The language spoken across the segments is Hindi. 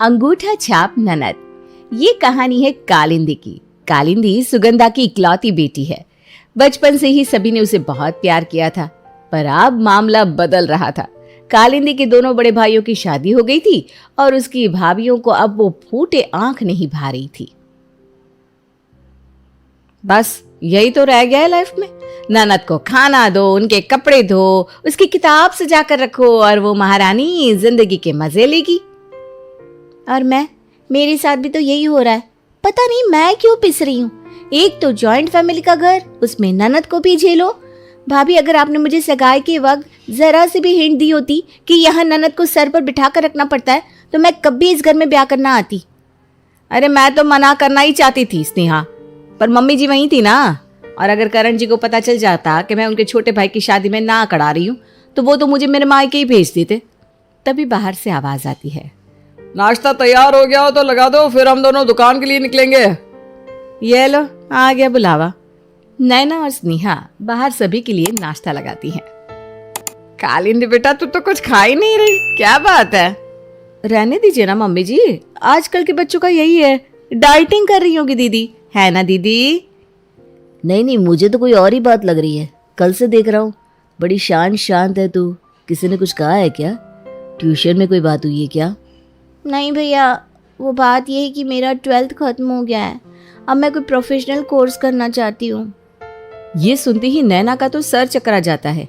अंगूठा छाप ननद। ये कहानी है कालिंदी की। कालिंदी सुगंधा की इकलौती बेटी है। बचपन से ही सभी ने उसे बहुत प्यार किया था, पर अब मामला बदल रहा था। कालिंदी के दोनों बड़े भाइयों की शादी हो गई थी और उसकी भाभियों को अब वो फूटे आंख नहीं भा रही थी। बस यही तो रह गया है लाइफ में। ननद को खाना दो, उनके कपड़े धो, उसकी किताब सजा कर रखो और वो महारानी जिंदगी के मजे लेगी। और मेरे साथ भी तो यही हो रहा है। पता नहीं मैं क्यों पिस रही हूँ। एक तो जॉइंट फैमिली का घर, उसमें ननद को भी झेलो। भाभी, अगर आपने मुझे सगाई के वक्त जरा से भी हिंट दी होती कि यहाँ ननद को सर पर बिठा कर रखना पड़ता है, तो मैं कभी इस घर में ब्याह करना आती। अरे मैं तो मना करना ही चाहती थी स्नेहा, पर मम्मी जी वहीं थी ना। और अगर करण जी को पता चल जाता कि मैं उनके छोटे भाई की शादी में ना करा रही हूँ, तो वो तो मुझे मेरे मायके ही भेज देते। तभी बाहर से आवाज आती है, नाश्ता तैयार हो गया हो तो लगा दो, फिर हम दोनों दुकान के लिए निकलेंगे। ये लो आ गया बुलावा। नैना और स्नेहा बाहर सभी के लिए नाश्ता लगाती हैं। कालिंदी बेटा, तू तो कुछ खा ही नहीं रही, क्या बात है? रहने दीजिए ना मम्मी जी, आजकल के बच्चों का यही है। डाइटिंग कर रही होगी दीदी, है ना दीदी? नहीं, मुझे तो कोई और ही बात लग रही है। कल से देख रहा हूँ बड़ी शांत है तू। किसी ने कुछ कहा है क्या? ट्यूशन में कोई बात हुई है क्या? नहीं भैया, वो बात ये है कि मेरा 12th खत्म हो गया है। अब मैं कोई प्रोफेशनल कोर्स करना चाहती हूँ। ये सुनते ही नैना का तो सर चकरा जाता है।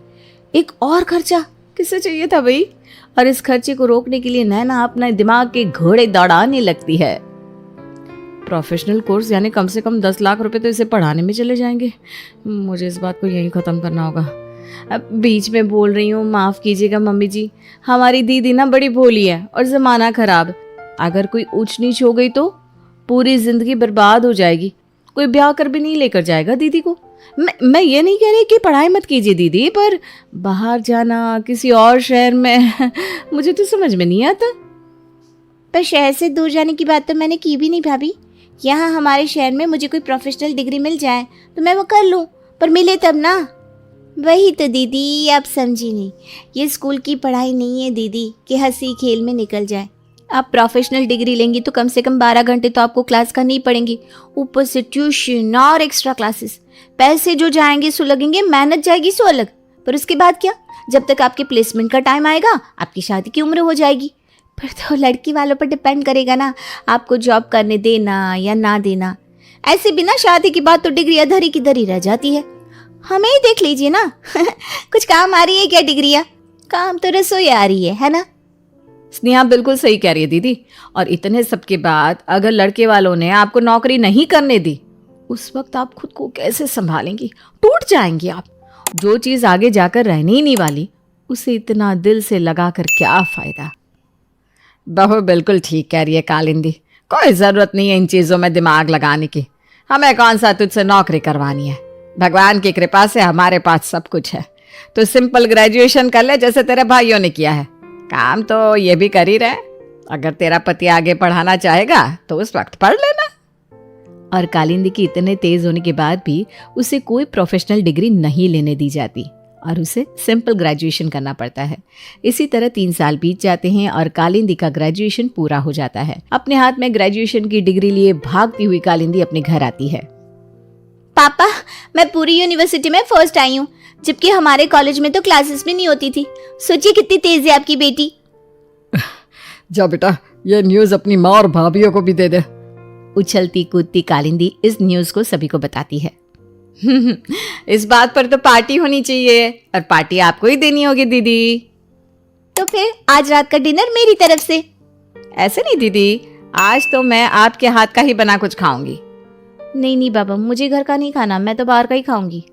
एक और खर्चा किसे चाहिए था भाई? और इस खर्चे को रोकने के लिए नैना अपने दिमाग के घोड़े दौड़ाने लगती है। प्रोफेशनल कोर्स यानी कम से कम 10 लाख रुपए तो इसे पढ़ाने में चले जाएंगे। मुझे इस बात को यहीं ख़त्म करना होगा। अब बीच में बोल रही हूँ, माफ़ कीजिएगा मम्मी जी। हमारी दीदी ना बड़ी भोली है और ज़माना ख़राब। अगर कोई ऊंच नीच हो गई तो पूरी ज़िंदगी बर्बाद हो जाएगी। कोई ब्याह कर भी नहीं लेकर जाएगा दीदी को। मैं ये नहीं कह रही कि पढ़ाई मत कीजिए दीदी, पर बाहर जाना किसी और शहर में मुझे तो समझ में नहीं आता। पर शहर से दूर जाने की बात तो मैंने की भी नहीं भाभी। यहाँ हमारे शहर में मुझे कोई प्रोफेशनल डिग्री मिल जाए तो मैं वो कर लूँ, पर मिले तब ना। वही तो दीदी, आप समझी नहीं। ये स्कूल की पढ़ाई नहीं है दीदी कि हंसी खेल में निकल जाए। आप प्रोफेशनल डिग्री लेंगी तो कम से कम 12 घंटे तो आपको क्लास करनी पड़ेंगी, ऊपर से ट्यूशन और एक्स्ट्रा क्लासेस। पैसे जो जाएंगे सो लगेंगे, मेहनत जाएगी सो अलग। पर उसके बाद क्या? जब तक आपके प्लेसमेंट का टाइम आएगा, आपकी शादी की उम्र हो जाएगी। फिर तो लड़की वालों पर डिपेंड करेगा ना, आपको जॉब करने देना या ना देना। ऐसे बिना शादी की बात तो डिग्री अधरी की धरी रह जाती है। हमें ही देख लीजिए ना कुछ काम आ रही है क्या डिग्रियां? काम तो रसोई आ रही है ना? स्नेहा बिल्कुल सही कह रही है दीदी। और इतने सबके बाद अगर लड़के वालों ने आपको नौकरी नहीं करने दी, उस वक्त आप खुद को कैसे संभालेंगी? टूट जाएंगी आप। जो चीज आगे जाकर रहने ही नहीं वाली, उसे इतना दिल से लगा कर क्या फायदा? बहू बिल्कुल ठीक कह रही है कालिंदी। कोई ज़रूरत नहीं है इन चीज़ों में दिमाग लगाने की। हमें कौन सा तुझसे नौकरी करवानी है? भगवान की कृपा से हमारे पास सब कुछ है। तो सिंपल ग्रेजुएशन कर ले जैसे तेरे भाइयों ने किया है। काम तो ये भी कर ही रहे। अगर तेरा पति आगे पढ़ाना चाहेगा तो उस वक्त पढ़ लेना। और कालिंदी की इतने तेज होने के बाद भी उसे कोई प्रोफेशनल डिग्री नहीं लेने दी जाती और उसे सिंपल ग्रेजुएशन करना पड़ता है। इसी तरह 3 साल बीत जाते हैं और कालिंदी का ग्रेजुएशन पूरा हो जाता है। अपने हाथ में ग्रेजुएशन की डिग्री लिए भागती हुई कालिंदी अपने घर आती है। पापा, मैं पूरी यूनिवर्सिटी में फर्स्ट आई हूँ, जबकि हमारे कॉलेज में तो क्लासेस भी नहीं होती थी। सोचिए कितनी तेज है आपकी बेटी। जा बेटा, ये न्यूज़ अपनी माँ और भाभीियों को भी दे दे। उछलती कूदती कालिंदी इस न्यूज़ को सभी को बताती है। इस बात पर तो पार्टी होनी चाहिए, और पार्टी आपको ही देनी होगी दीदी। तो फिर आज रात का डिनर मेरी तरफ से। ऐसे नहीं दीदी, आज तो मैं आपके हाथ का ही बना कुछ खाऊंगी। नहीं बाबा, मुझे घर का नहीं खाना, मैं तो बाहर का ही खाऊंगी।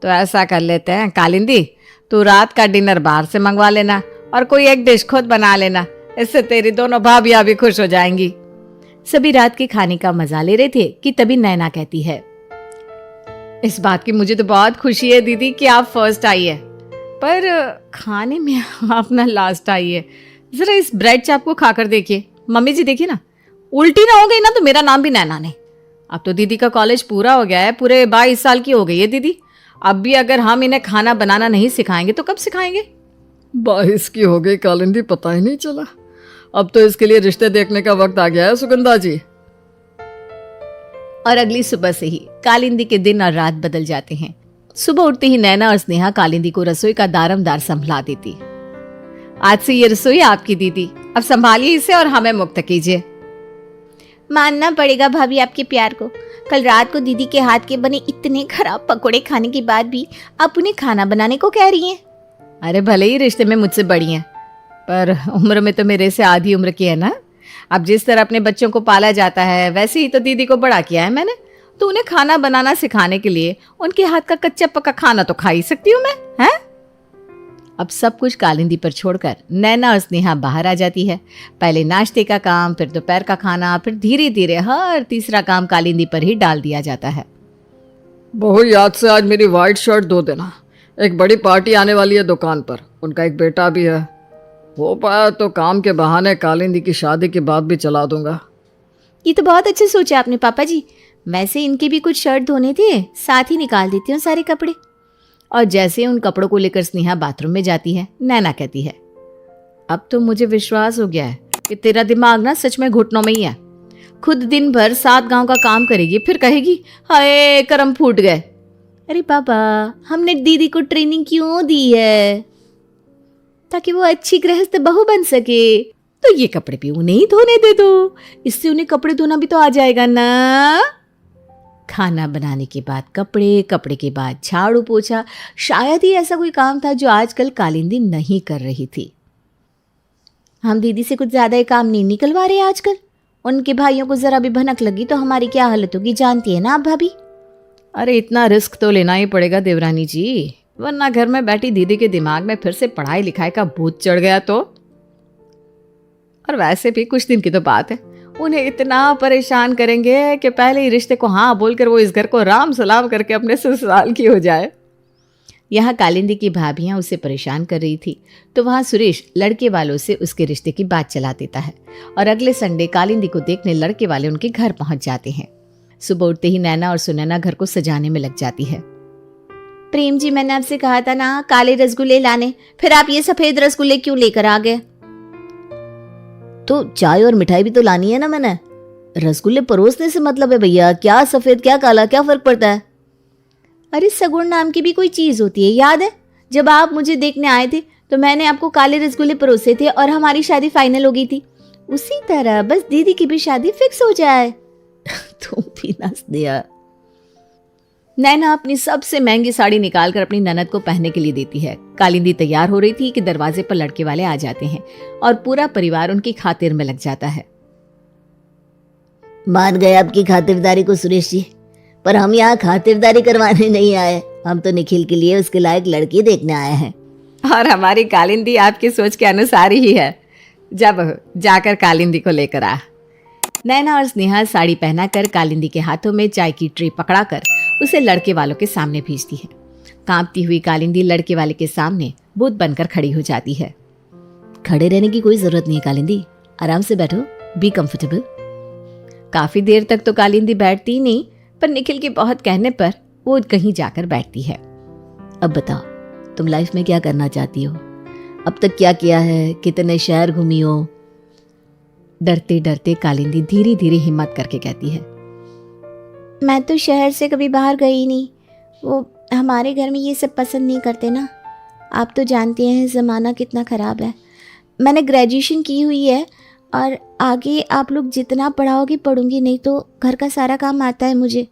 तो ऐसा कर लेते हैं कालिंदी, तू रात का डिनर बाहर से मंगवा लेना और कोई एक डिश खुद बना लेना। इससे तेरी दोनों भाभियां भी खुश हो जाएंगी। सभी रात के खाने का मजा ले रहे थे कि तभी नैना कहती है, इस बात की मुझे तो बहुत खुशी है दीदी कि आप फर्स्ट आई है, पर खाने में आप ना लास्ट आई है। जरा इस ब्रेड चाप को खाकर देखिए। मम्मी जी देखिए ना, उल्टी ना हो गई ना तो मेरा नाम भी नैना ने। अब तो दीदी का कॉलेज पूरा हो गया है, पूरे 22 साल की हो गई है दीदी। अब भी अगर हम इन्हें खाना बनाना नहीं सिखाएंगे तो कब सिखाएंगे? 22 की हो गई कालिंदी, पता ही नहीं चला। अब तो इसके लिए रिश्ते देखने का वक्त आ गया है सुगंधा जी। और अगली सुबह से ही कालिंदी के दिन और रात बदल जाते हैं। सुबह उठते ही नैना और स्नेहा कालिंदी को रसोई का दारमदार संभला देती। आज से ये रसोई आपकी दीदी, अब संभालिए इसे और हमें मुक्त कीजिए। मानना पड़ेगा भाभी आपके प्यार को। कल रात को दीदी के हाथ के बने इतने खराब पकोड़े खाने के बाद भी आप उन्हें खाना बनाने को कह रही हैं। अरे भले ही रिश्ते में मुझसे बड़ी हैं, पर उम्र में तो मेरे से आधी उम्र की है ना। अब जिस तरह अपने बच्चों को पाला जाता है वैसे ही तो दीदी को बड़ा किया है मैंने। तो उन्हें खाना बनाना सिखाने के लिए उनके हाथ का कच्चा पक्का खाना तो खा ही सकती हूँ मैं, हैं? अब सब कुछ कालिंदी पर छोड़कर नैना और स्नेहा बाहर आ जाती है। पहले नाश्ते का काम, फिर दोपहर का खाना, फिर धीरे धीरे हर तीसरा काम कालिंदी पर ही डाल दिया जाता है। बहू याद से आज मेरी वाइट शर्ट धो देना, एक बड़ी पार्टी आने वाली है दुकान पर, उनका एक बेटा भी है। हो पाया तो काम के बहाने कालिंदी की शादी के बाद भी चला दूंगा। ये तो बहुत अच्छे सोचा आपने पापा जी। वैसे इनके भी कुछ शर्ट धोने थे, साथ ही निकाल देती हूँ सारे कपड़े। और जैसे उन कपड़ों को लेकर स्नेहा बाथरूम में जाती है, नैना कहती है, अब तो मुझे विश्वास हो गया है कि तेरा दिमाग ना सच में घुटनों में ही है। खुद दिन भर 7 गांव का काम करेगी, फिर कहेगी हाय कर्म फूट गए। अरे पापा, हमने दीदी को ट्रेनिंग क्यों दी है? ताकि वो अच्छी गृहस्थ बहू बन सके। तो ये कपड़े भी उन्हें ही धोने दे दो, इससे उन्हें कपड़े धोना भी तो आ जाएगा ना। खाना बनाने के बाद कपड़े, कपड़े के बाद झाड़ू पोछा, शायद ही ऐसा कोई काम था जो आजकल कालिंदी नहीं कर रही थी। हम दीदी से कुछ ज्यादा ही काम नहीं निकलवा रहे आजकल। उनके भाइयों को जरा भी भनक लगी तो हमारी क्या हालत होगी जानती है ना आप भाभी। अरे इतना रिस्क तो लेना ही पड़ेगा देवरानी जी, वरना घर में बैठी दीदी के दिमाग में फिर से पढ़ाई लिखाई का भूत चढ़ गया तो। और वैसे भी कुछ दिन की तो बात है, उन्हें इतना परेशान करेंगे कि पहले ही रिश्ते को हाँ बोलकर वो इस घर को राम सलाम करके अपने ससुराल की हो जाए। यहाँ कालिंदी की भाभियाँ उसे परेशान कर रही थी तो वहाँ सुरेश लड़के वालों से उसके रिश्ते की बात चला देता है और अगले संडे कालिंदी को देखने लड़के वाले उनके घर पहुँच जाते हैं। सुबह उठते ही नैना और सुनैना घर को सजाने में लग जाती है। प्रेम जी, मैंने आपसे कहा था ना काले रसगुल्ले लाने, फिर आप ये सफेद रसगुल्ले क्यों लेकर आ गए? तो चाय और मिठाई भी तो लानी है ना मैंने। रसगुल्ले परोसने से मतलब है भैया, क्या सफेद क्या काला, क्या फर्क पड़ता है? अरे सगुन नाम की भी कोई चीज होती है, याद है? जब आप मुझे देखने आए थे तो मैंने आपको काले रसगुल्ले परोसे थे और हमारी शादी फाइनल हो गई थी। उसी तरह बस दीदी की भी शादी फिक्स हो जाए। तुम भी नस दिया। नैना अपनी सबसे महंगी साड़ी निकालकर अपनी ननद को पहनने के लिए देती है। कालिंदी तैयार हो रही थी कि दरवाजे पर लड़के वाले आ जाते हैं और पूरा परिवार उनकी खातिर में लग जाता है। मान गए आपकी खातिरदारी को सुरेश जी, पर हम यहाँ खातिरदारी करवाने नहीं आए, हम तो निखिल के लिए उसके लायक लड़की देखने आए हैं। और हमारी कालिंदी आपकी सोच के अनुसार ही है। जब जाकर कालिंदी को लेकर आ। नैना और स्नेहा साड़ी पहनाकर कालिंदी के हाथों में चाय की ट्रे पकड़ाकर उसे लड़के वालों के सामने भेजती है। कांपती हुई कालिंदी लड़के वाले के सामने भूत बनकर खड़ी हो जाती है। खड़े रहने की कोई जरूरत नहीं है कालिंदी, आराम से बैठो, बी कंफर्टेबल। काफी देर तक तो कालिंदी बैठती ही नहीं, पर निखिल के बहुत कहने पर वो कहीं जाकर बैठती है। अब बताओ तुम लाइफ में क्या करना चाहती हो? अब तक क्या किया है? कितने शहर घूमी हो? डरते डरते कालिंदी धीरे धीरे हिम्मत करके कहती है, मैं तो शहर से कभी बाहर गई नहीं। वो हमारे घर में ये सब पसंद नहीं करते ना। आप तो जानते हैं ज़माना कितना ख़राब है। मैंने ग्रेजुएशन की हुई है और आगे आप लोग जितना पढ़ाओगे पढ़ूंगी, नहीं तो घर का सारा काम आता है मुझे।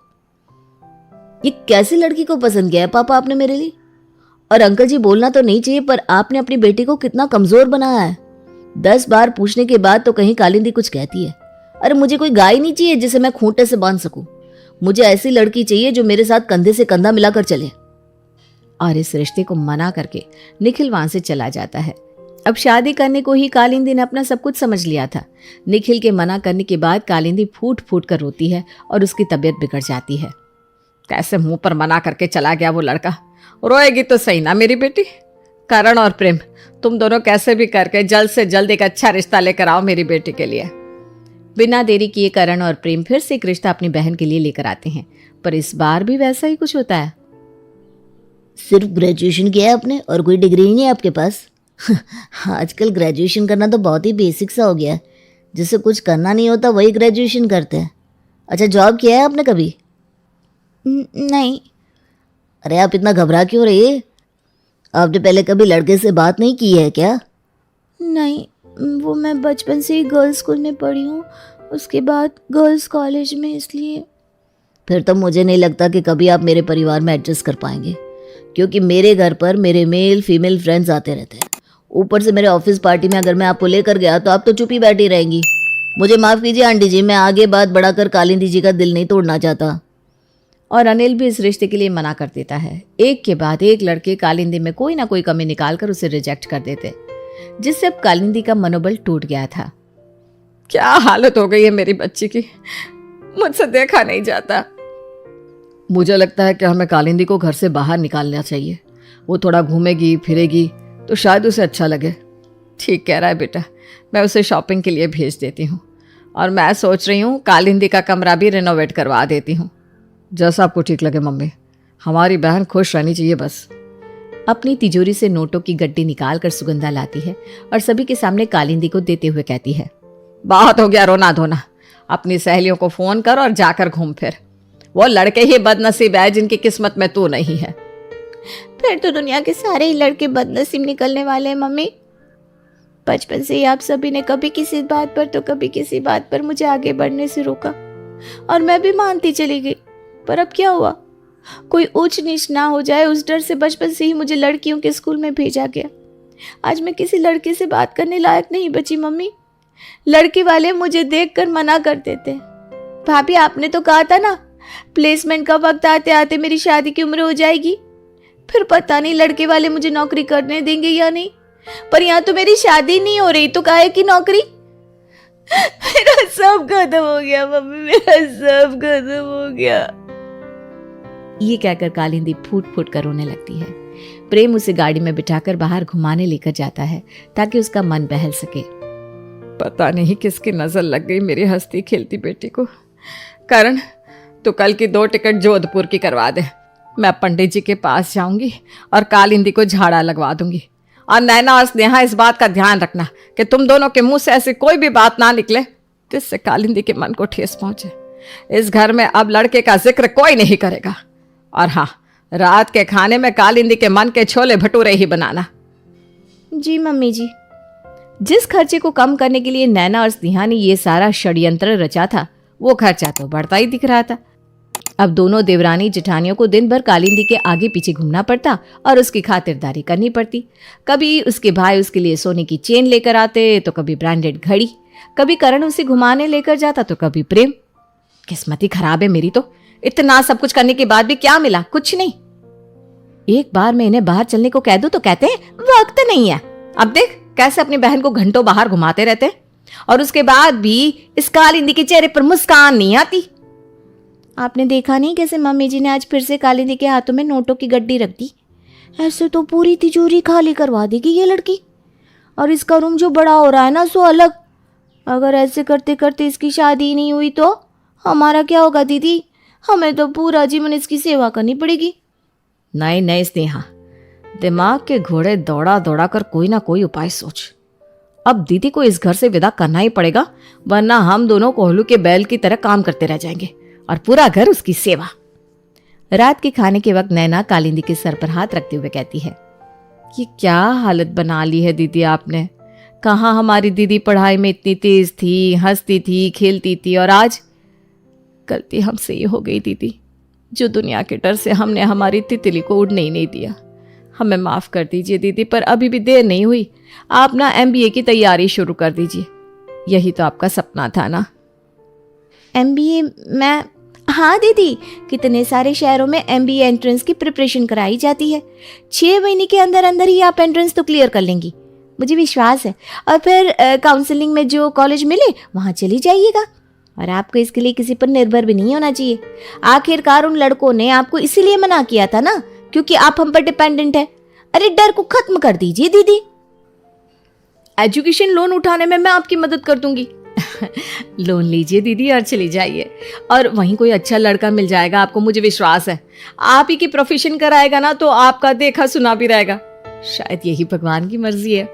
ये कैसी लड़की को पसंद किया है पापा आपने मेरे लिए? और अंकल जी बोलना तो नहीं चाहिए, पर आपने अपनी बेटी को कितना कमज़ोर बनाया है। 10 बार पूछने के बाद तो कहीं कालिंदी कुछ कहती है। अरे मुझे कोई गाय नहीं चाहिए जिसे मैं खूंटे से बांध सकूं। मुझे ऐसी लड़की चाहिए जो मेरे साथ कंधे से कंधा मिलाकर चले। और इस रिश्ते को मना करके निखिल वहां से चला जाता है। अब शादी करने को ही कालिंदी ने अपना सब कुछ समझ लिया था। निखिल के मना करने के बाद कालिंदी फूट फूट कर रोती है और उसकी तबीयत बिगड़ जाती है। कैसे मुंह पर मना करके चला गया वो लड़का। रोएगी तो सही ना मेरी बेटी। करण और प्रेम, तुम दोनों कैसे भी करके जल्द से जल्द एक अच्छा रिश्ता लेकर आओ मेरी बेटी के लिए। बिना देरी किए करण और प्रेम फिर से एक रिश्ता अपनी बहन के लिए लेकर आते हैं, पर इस बार भी वैसा ही कुछ होता है। सिर्फ ग्रेजुएशन किया है आपने और कोई डिग्री ही नहीं है आपके पास? आजकल ग्रेजुएशन करना तो बहुत ही बेसिक सा हो गया है। जिससे कुछ करना नहीं होता वही ग्रेजुएशन करते हैं। अच्छा, जॉब किया है आपने कभी? नहीं। अरे आप इतना घबरा क्यों रही है? आपने पहले कभी लड़के से बात नहीं की है क्या? नहीं, वो मैं बचपन से ही गर्ल्स स्कूल में पढ़ी हूँ, उसके बाद गर्ल्स कॉलेज में, इसलिए। फिर तो मुझे नहीं लगता कि कभी आप मेरे परिवार में एडजस्ट कर पाएंगे, क्योंकि मेरे घर पर मेरे मेल फीमेल फ्रेंड्स आते रहते हैं। ऊपर से मेरे ऑफिस पार्टी में अगर मैं आपको लेकर गया तो आप तो चुप ही बैठी रहेंगी। मुझे माफ़ कीजिए आंटी जी, मैं आगे बात बढ़ाकर कालिंदी जी का दिल नहीं तोड़ना चाहता। और अनिल भी इस रिश्ते के लिए मना कर देता है। एक के बाद एक लड़के कालिंदी में कोई ना कोई कमी निकालकर उसे रिजेक्ट कर देते, जिससे अब कालिंदी का मनोबल टूट गया था। क्या हालत हो गई है मेरी बच्ची की, मुझसे देखा नहीं जाता। मुझे लगता है कि हमें कालिंदी को घर से बाहर निकालना चाहिए। वो थोड़ा घूमेगी फिरेगी तो शायद उसे अच्छा लगे। ठीक कह रहा है बेटा, मैं उसे शॉपिंग के लिए भेज देती हूँ। और मैं सोच रही हूँ कालिंदी का कमरा भी रिनोवेट करवा देती हूँ। जैसा आपको ठीक लगे मम्मी, हमारी बहन खुश रहनी चाहिए बस। अपनी तिजोरी से नोटों की गड्डी निकालकर सुगंधा लाती है और सभी के सामने कालिंदी को देते हुए कहती है, बहुत हो गया रोना धोना। अपनी सहेलियों को फ़ोन कर और जाकर घूम फिर। वो लड़के ही बदनसीब है जिनकी किस्मत में तू नहीं है। फिर तो दुनिया के सारे ही लड़के बदनसीब निकलने वाले हैं मम्मी। बचपन से ही आप सभी ने कभी किसी बात पर तो कभी किसी बात पर मुझे आगे बढ़ने से रोका, और मैं भी मानती चली गई। पर अब क्या हुआ? कोई ऊंच नीच ना हो जाए, उस डर से बचपन से ही मुझे लड़कियों के स्कूल में भेजा गया। आज मैं किसी लड़के से बात करने लायक नहीं बची मम्मी। लड़के वाले मुझे देखकर मना कर देते। भाभी, आपने तो कहा था ना प्लेसमेंट का वक्त आते आते मेरी शादी की उम्र हो जाएगी। फिर पता नहीं लड़के वाले मुझे नौकरी करने देंगे या नहीं। पर यहाँ तो मेरी शादी नहीं हो रही, तो काहे की नौकरी? मेरा सब खत्म हो गया मम्मी, मेरा सब खत्म हो गया। ये कहकर कालिंदी फूट फूट कर रोने लगती है। प्रेम उसे गाड़ी में बिठाकर बाहर घुमाने लेकर जाता है ताकि उसका मन बहल सके। पता नहीं किसकी नज़र लग गई मेरी हंसती खेलती बेटी को। करण, तो कल की 2 टिकट जोधपुर की करवा दे। मैं पंडित जी के पास जाऊंगी और कालिंदी को झाड़ा लगवा दूंगी। और नैना और स्नेहा, इस बात का ध्यान रखना कि तुम दोनों के मुंह से ऐसी कोई भी बात ना निकले जिससे कालिंदी के मन को ठेस पहुंचे। इस घर में अब लड़के का जिक्र कोई नहीं करेगा। और हाँ, रात के खाने में कालिंदी के मन के छोले भटूरे ही बनाना। जी मम्मी जी। जिस खर्चे को कम करने के लिए नैना और स्नेहा ने ये सारा षड्यंत्र रचा था, वो खर्चा तो बढ़ता ही दिख रहा था। अब दोनों देवरानी जेठानियों को दिन भर कालिंदी के आगे पीछे घूमना पड़ता और उसकी खातिरदारी करनी पड़ती। कभी उसके भाई उसके लिए सोने की चेन लेकर आते, तो कभी ब्रांडेड घड़ी, कभी करण उसे घुमाने लेकर जाता, तो कभी प्रेम। किस्मत ही खराब है मेरी तो। इतना सब कुछ करने के बाद भी क्या मिला? कुछ नहीं। एक बार मैं इन्हें बाहर चलने को कह दूं तो कहते हैं वक्त नहीं है। अब देख कैसे अपनी बहन को घंटों बाहर घुमाते रहते हैं, और उसके बाद भी इस कालिंदी के चेहरे पर मुस्कान नहीं आती। आपने देखा नहीं कैसे मम्मी जी ने आज फिर से कालिंदी के हाथों में नोटों की गड्डी रख दी? ऐसे तो पूरी तिजोरी खाली करवा देगी ये लड़की। और इसका रूम जो बड़ा हो रहा है ना, सो अलग। अगर ऐसे करते करते इसकी शादी ही नहीं हुई तो हमारा क्या होगा दीदी? हमें तो पूरा जीवन इसकी सेवा करनी पड़ेगी। नहीं नहीं स्नेहा, दिमाग के घोड़े दौड़ा दौड़ा कर कोई ना कोई उपाय सोच। अब दीदी को इस घर से विदा करना ही पड़ेगा, वरना हम दोनों कोहलू के बैल की तरह काम करते रह जाएंगे और पूरा घर उसकी सेवा। रात के खाने के वक्त नैना कालिंदी के सर पर हाथ रखते हुए कहती है, ये क्या हालत बना ली है दीदी आपने। कहाँ हमारी दीदी पढ़ाई में इतनी तेज थी, हंसती थी, खेलती थी, और आज गलती हमसे ही हो गई दीदी। जो दुनिया के डर से हमने हमारी तितली को उड़ने ही नहीं दिया। हमें माफ़ कर दीजिए दीदी, पर अभी भी देर नहीं हुई। आप ना MBA की तैयारी शुरू कर दीजिए। यही तो आपका सपना था ना। MBA? मैं? हाँ दीदी, कितने सारे शहरों में MBA एंट्रेंस की प्रिपरेशन कराई जाती है। 6 महीने के अंदर अंदर ही आप एंट्रेंस तो क्लियर कर लेंगी, मुझे विश्वास है। और फिर काउंसलिंग में जो कॉलेज मिले वहाँ चली जाइएगा। और आपको इसके लिए किसी पर निर्भर भी नहीं होना चाहिए। आखिरकार उन लड़कों ने आपको इसीलिए मना किया था ना, क्योंकि आप हम पर डिपेंडेंट है। अरे डर को खत्म कर दीजिए दीदी। एजुकेशन लोन उठाने में मैं आपकी मदद कर दूंगी। लोन लीजिए दीदी और चली जाइए, और वहीं कोई अच्छा लड़का मिल जाएगा आपको, मुझे विश्वास है। आप ही की प्रोफेशन कराएगा ना, तो आपका देखा सुना भी रहेगा। शायद यही भगवान की मर्जी है।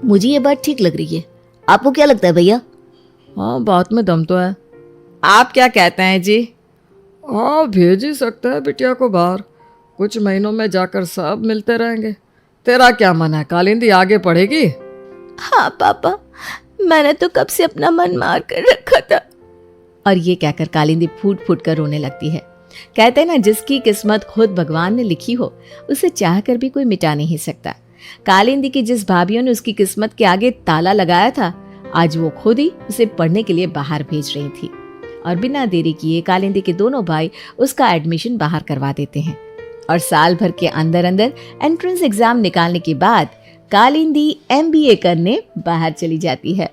मुझे ये बात ठीक लग रही है, आपको क्या लगता है भैया? हाँ, बात में दम तो है। आप क्या कहते हैं जी? हाँ, भेज ही सकता है बिटिया को बाहर, कुछ महीनों में जाकर सब मिलते रहेंगे। तेरा क्या मन है, कालिंदी आगे पढ़ेगी? हाँ पापा, मैंने तो कब से अपना मन मार कर रखा था। और ये कहकर कालिंदी फूट फूट कर रोने लगती है। कहते हैं ना, जिसकी किस्मत खुद भगवान ने लिखी हो उसे चाह कर भी कोई मिटा नहीं सकता। कालिंदी की जिस भाभियों ने उसकी किस्मत के आगे ताला लगाया था, आज वो खुद ही उसे पढ़ने के लिए बाहर भेज रही थी। और बिना देरी किए कालिंदी के दोनों भाई उसका एडमिशन बाहर करवा देते हैं। और साल भर के अंदर अंदर एंट्रेंस एग्जाम निकालने के बाद कालिंदी MBA करने बाहर चली जाती है।